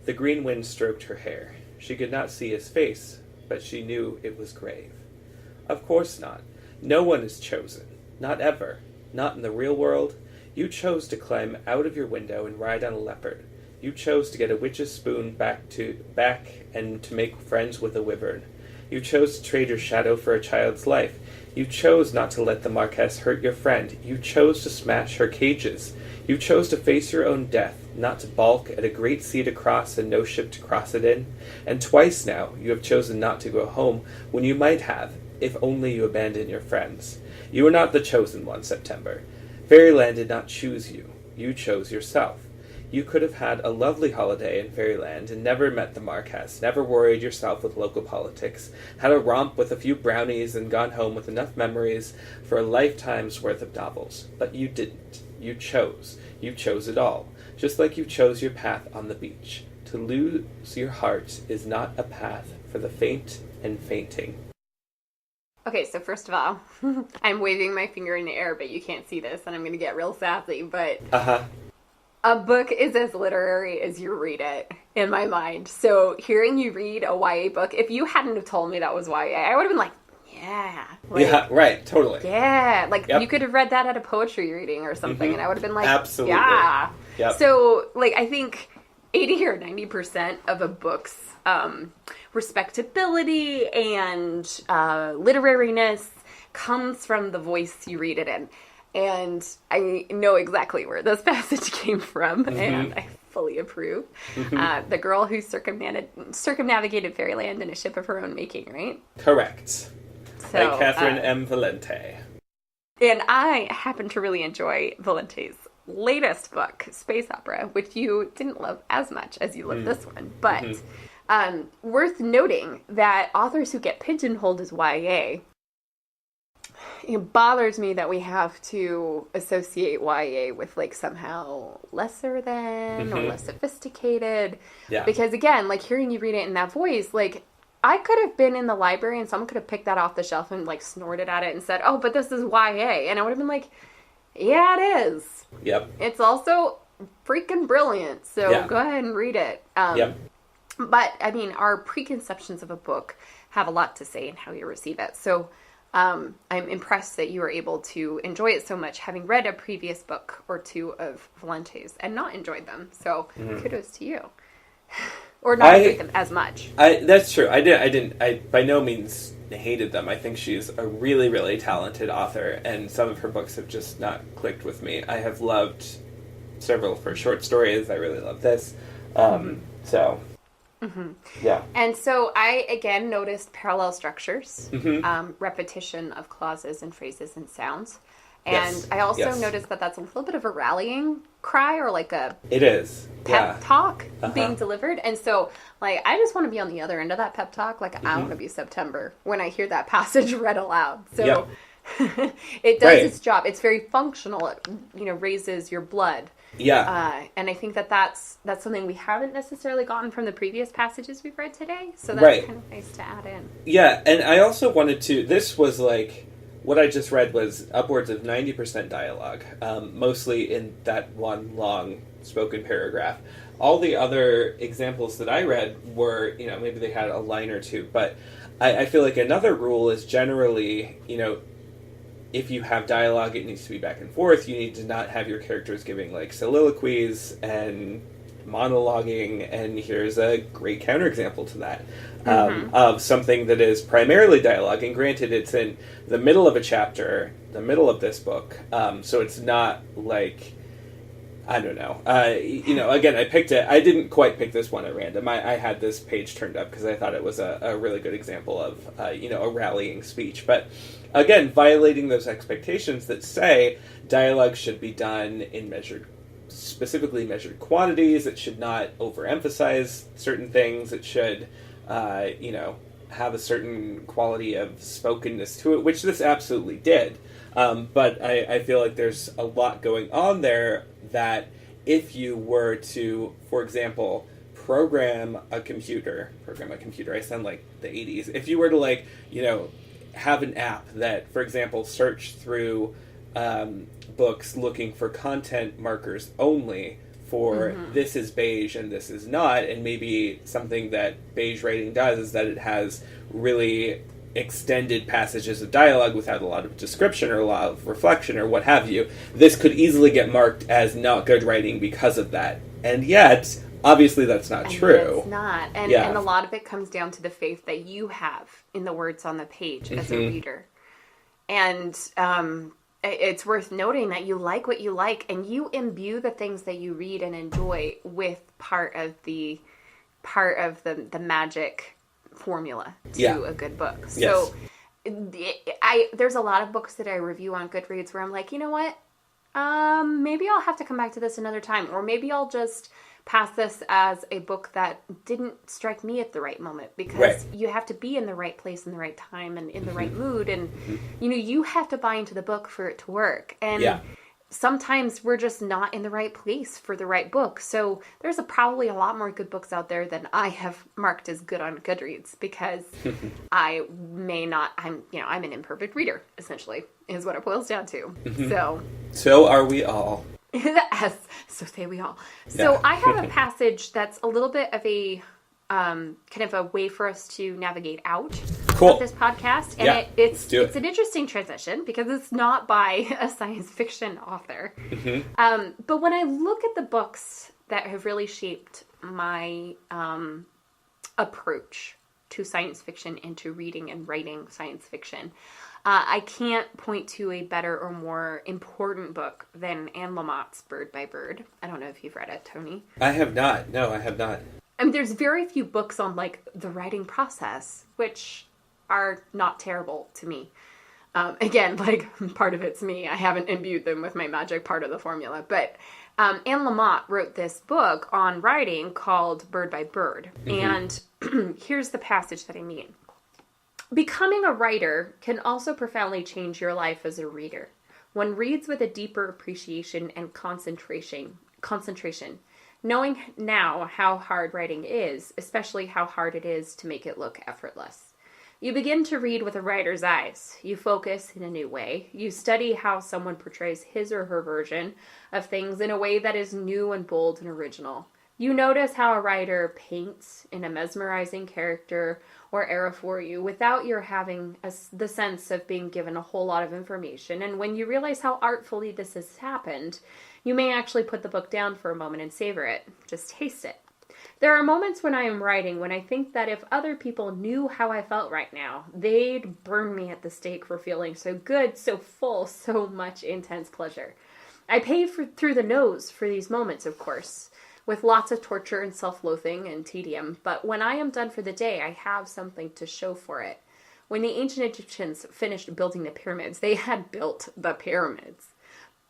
The green wind stroked her hair. She could not see his face, but she knew it was grave. Of course not. No one is chosen. Not ever. Not in the real world. You chose to climb out of your window and ride on a leopard. You chose to get a witch's spoon back and to make friends with a wyvern. You chose to trade your shadow for a child's life. You chose not to let the Marquess hurt your friend. You chose to smash her cages. You chose to face your own death, not to balk at a great sea to cross and no ship to cross it in. And twice now you have chosen not to go home when you might have, if only you abandoned your friends. You were not the chosen one, September. Fairyland did not choose you. You chose yourself. You could have had a lovely holiday in Fairyland and never met the Marquess, never worried yourself with local politics, had a romp with a few brownies and gone home with enough memories for a lifetime's worth of novels. But you didn't. You chose. You chose it all. Just like you chose your path on the beach. To lose your heart is not a path for the faint and fainting. Okay, so first of all, I'm waving my finger in the air, but you can't see this, and I'm going to get real sassy, but... A book is as literary as you read it, in my mind. So hearing you read a YA book, if you hadn't have told me that was YA, I would have been like, yeah. Like, yeah, right, totally. Yeah, like you could have read that at a poetry reading or something, and I would have been like, absolutely. Yeah. Yep. So, like, I think 80 or 90% of a book's respectability and literariness comes from the voice you read it in. And I know exactly where this passage came from, and I fully approve. The girl who circumnavigated Fairyland in a ship of her own making, right? Correct. So, by Catherine M. Valente. And I happen to really enjoy Valente's latest book, Space Opera, which you didn't love as much as you loved this one. But worth noting that authors who get pigeonholed as YA... It bothers me that we have to associate YA with, like, somehow lesser than or less sophisticated. Yeah. Because, again, like, hearing you read it in that voice, like, I could have been in the library and someone could have picked that off the shelf and, like, snorted at it and said, oh, but this is YA. And I would have been like, yeah, it is. Yep. It's also freaking brilliant. So go ahead and read it. But, I mean, our preconceptions of a book have a lot to say in how you receive it. So... I'm impressed that you were able to enjoy it so much, having read a previous book or two of Valente's and not enjoyed them. So kudos to you, or not enjoyed them as much. That's true. I by no means hated them. I think she's a really, really talented author, and some of her books have just not clicked with me. I have loved several of her short stories. I really love this. Yeah. And so I, again, noticed parallel structures, repetition of clauses and phrases and sounds. And I also noticed that that's a little bit of a rallying cry or like a... It is. Pep talk being delivered. And so, like, I just want to be on the other end of that pep talk. Like, I want to be September when I hear that passage read aloud. So it does its job. It's very functional. It, raises your blood. Yeah. And I think that's something we haven't necessarily gotten from the previous passages we've read today. So that's kind of nice to add in. Yeah, and I also wanted to... This was like... What I just read was upwards of 90% dialogue, mostly in that one long spoken paragraph. All the other examples that I read were, maybe they had a line or two, but I feel like another rule is generally, if you have dialogue, it needs to be back and forth. You need to not have your characters giving, like, soliloquies and monologuing, and here's a great counterexample to that, of something that is primarily dialogue, and granted, it's in the middle of a chapter, the middle of this book, so it's not like, I don't know, again, I picked it, I didn't quite pick this one at random, I had this page turned up because I thought it was a really good example of, a rallying speech, but again, violating those expectations that say dialogue should be done in specifically measured quantities. It should not overemphasize certain things. It should, have a certain quality of spokenness to it, which this absolutely did. But I feel like there's a lot going on there that if you were to, for example, program a computer, I sound like the 80s. If you were to, have an app that, for example, searched through books looking for content markers only for this is beige and this is not, and maybe something that beige writing does is that it has really extended passages of dialogue without a lot of description or a lot of reflection or what have you. This could easily get marked as not good writing because of that. And yet, obviously that's not true. It's not. And a lot of it comes down to the faith that you have in the words on the page as a reader. And it's worth noting that you like what you like, and you imbue the things that you read and enjoy with part of the magic formula to a good book. So there's a lot of books that I review on Goodreads where I'm like, you know what? Maybe I'll have to come back to this another time, or maybe I'll just pass this as a book that didn't strike me at the right moment, because you have to be in the right place in the right time and in the right mood, and you have to buy into the book for it to work. And sometimes we're just not in the right place for the right book. So there's probably a lot more good books out there than I have marked as good on Goodreads, because I may not, I'm an imperfect reader, essentially, is what it boils down to. So are we all. Yes, so say we all. So I have a passage that's a little bit of a kind of a way for us to navigate out of this podcast. And it's an interesting transition because it's not by a science fiction author. But when I look at the books that have really shaped my approach to science fiction and to reading and writing science fiction, I can't point to a better or more important book than Anne Lamott's Bird by Bird. I don't know if you've read it, Tony. I have not. No, I have not. I mean, there's very few books on, like, the writing process, which are not terrible to me. Again, like, part of it's me. I haven't imbued them with my magic part of the formula. But Anne Lamott wrote this book on writing called Bird by Bird. And here's the passage that I mean. Becoming a writer can also profoundly change your life as a reader. One reads with a deeper appreciation and concentration, knowing now how hard writing is, especially how hard it is to make it look effortless. You begin to read with a writer's eyes. You focus in a new way. You study how someone portrays his or her version of things in a way that is new and bold and original. You notice how a writer paints in a mesmerizing character or era for you without your having the sense of being given a whole lot of information. And when you realize how artfully this has happened, you may actually put the book down for a moment and savor it. Just taste it. There are moments when I am writing when I think that if other people knew how I felt right now, they'd burn me at the stake for feeling so good, so full, so much intense pleasure. I pay through the nose for these moments, of course, with lots of torture and self-loathing and tedium, but when I am done for the day, I have something to show for it. When the ancient Egyptians finished building the pyramids, they had built the pyramids.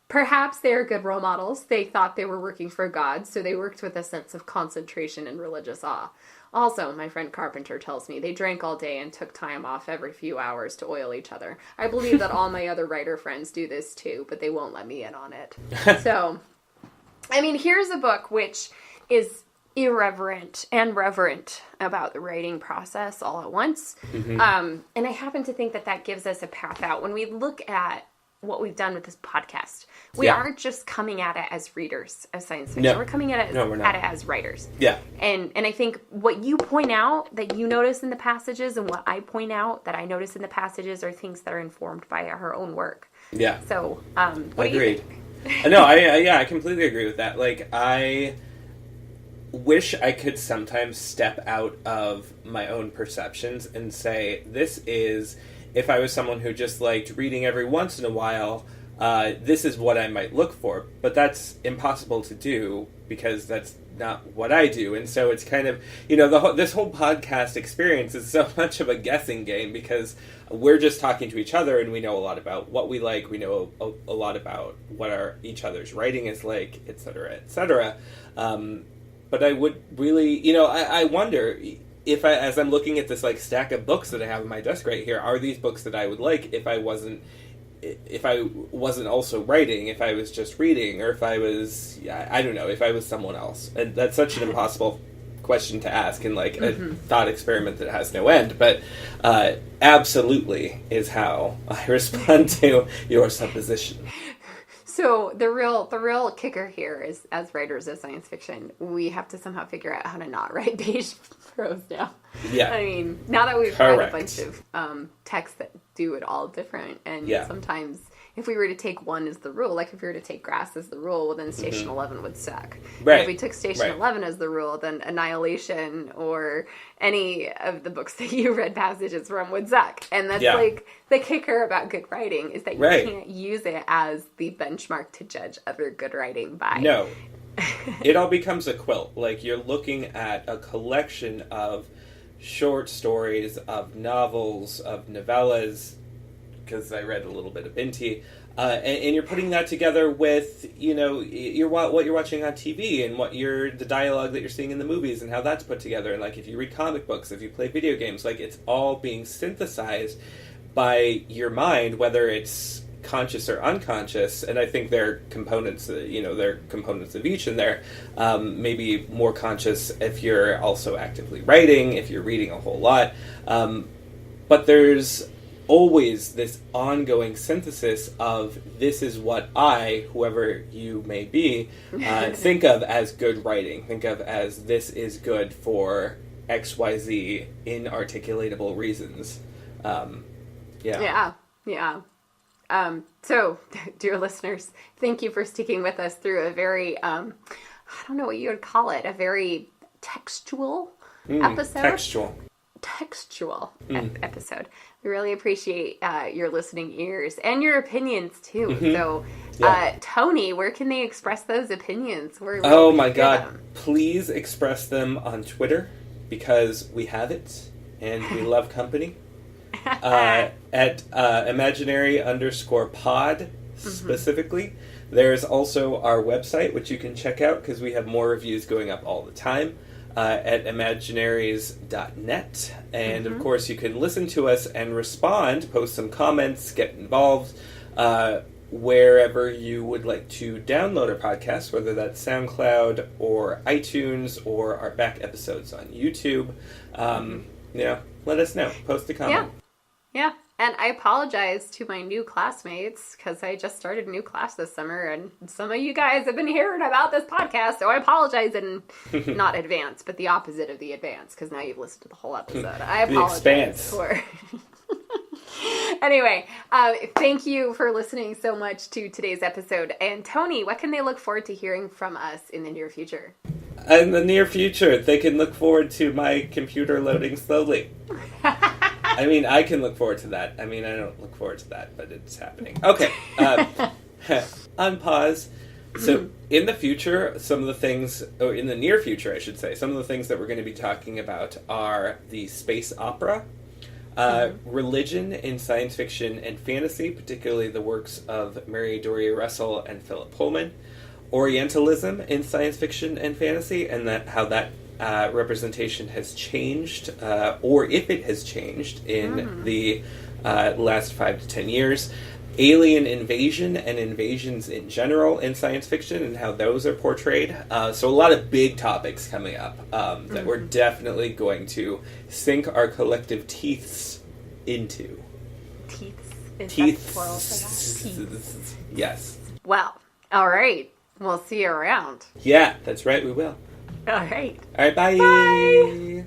Perhaps they are good role models. They thought they were working for God, so they worked with a sense of concentration and religious awe. Also, my friend Carpenter tells me they drank all day and took time off every few hours to oil each other. I believe that all my other writer friends do this too, but they won't let me in on it. So, I mean, here's a book which is irreverent and reverent about the writing process all at once. And I happen to think that gives us a path out. When we look at what we've done with this podcast, we aren't just coming at it as readers of science fiction. No. We're coming at it as writers. Yeah. And I think what you point out that you notice in the passages and what I point out that I notice in the passages are things that are informed by our own work. Yeah. So, what do you think? No, I completely agree with that. Like, I wish I could sometimes step out of my own perceptions and say, this is, if I was someone who just liked reading every once in a while, this is what I might look for. But that's impossible to do because that's not what I do. And so it's kind of, this whole podcast experience is so much of a guessing game because we're just talking to each other and we know a lot about what we like. We know a lot about what each other's writing is like, et cetera, et cetera. But I would really, I wonder if as I'm looking at this like stack of books that I have on my desk right here, are these books that I would like if I wasn't also writing, if I was just reading, or if I was, I don't know, if I was someone else. And that's such an impossible question to ask and like a thought experiment that has no end. But absolutely is how I respond to your supposition. So the real kicker here is, as writers of science fiction, we have to somehow figure out how to not write beige prose now. Yeah. I mean, now that we've read a bunch of texts that do it all different, and sometimes if we were to take one as the rule, like if we were to take grass as the rule, well, then Station 11 would suck. Right. And if we took Station 11 as the rule, then Annihilation or any of the books that you read passages from would suck. And that's like the kicker about good writing is that you can't use it as the benchmark to judge other good writing by. No. It all becomes a quilt. Like, you're looking at a collection of short stories, of novels, of novellas, because I read a little bit of Binti, and you're putting that together with, you know, what you're watching on TV and the dialogue that you're seeing in the movies and how that's put together. And, like, if you read comic books, if you play video games, like, it's all being synthesized by your mind, whether it's conscious or unconscious. And I think there are components, there are components of each in there. Maybe more conscious if you're also actively writing, if you're reading a whole lot. But there's always this ongoing synthesis of this is what I, whoever you may be, think of as good writing. Think of as this is good for XYZ inarticulatable reasons. So, dear listeners, thank you for sticking with us through a very, I don't know what you would call it, a very textual episode. Textual episode. We really appreciate your listening ears and your opinions too. So, Tony, where can they express those opinions? Oh my God! Please express them on Twitter because we have it and we love company. At Imaginary_pod specifically. There's also our website, which you can check out because we have more reviews going up all the time. At Imaginaries.net. And of course, you can listen to us and respond, post some comments, get involved wherever you would like to download our podcast, whether that's SoundCloud or iTunes or our back episodes on YouTube. Let us know. Post a comment. Yeah. And I apologize to my new classmates because I just started a new class this summer and some of you guys have been hearing about this podcast, so I apologize in not advance, but the opposite of the advance because now you've listened to the whole episode. I apologize for... Anyway, thank you for listening so much to today's episode. And Tony, what can they look forward to hearing from us in the near future? In the near future, they can look forward to my computer loading slowly. I mean, I can look forward to that. I mean, I don't look forward to that, but it's happening. Okay. On pause. So, in the future, in the near future, I should say, some of the things that we're going to be talking about are the space opera, religion in science fiction and fantasy, particularly the works of Mary Doria Russell and Philip Pullman, Orientalism in science fiction and fantasy, and how that representation has changed, or if it has changed in the last 5 to 10 years. Alien invasion and invasions in general in science fiction and how those are portrayed. So a lot of big topics coming up that we're definitely going to sink our collective teeths into. Teeth. Plural for that? Teeth. Yes. Well, all right. We'll see you around. Yeah, that's right, we will. All right. All right, bye. Bye.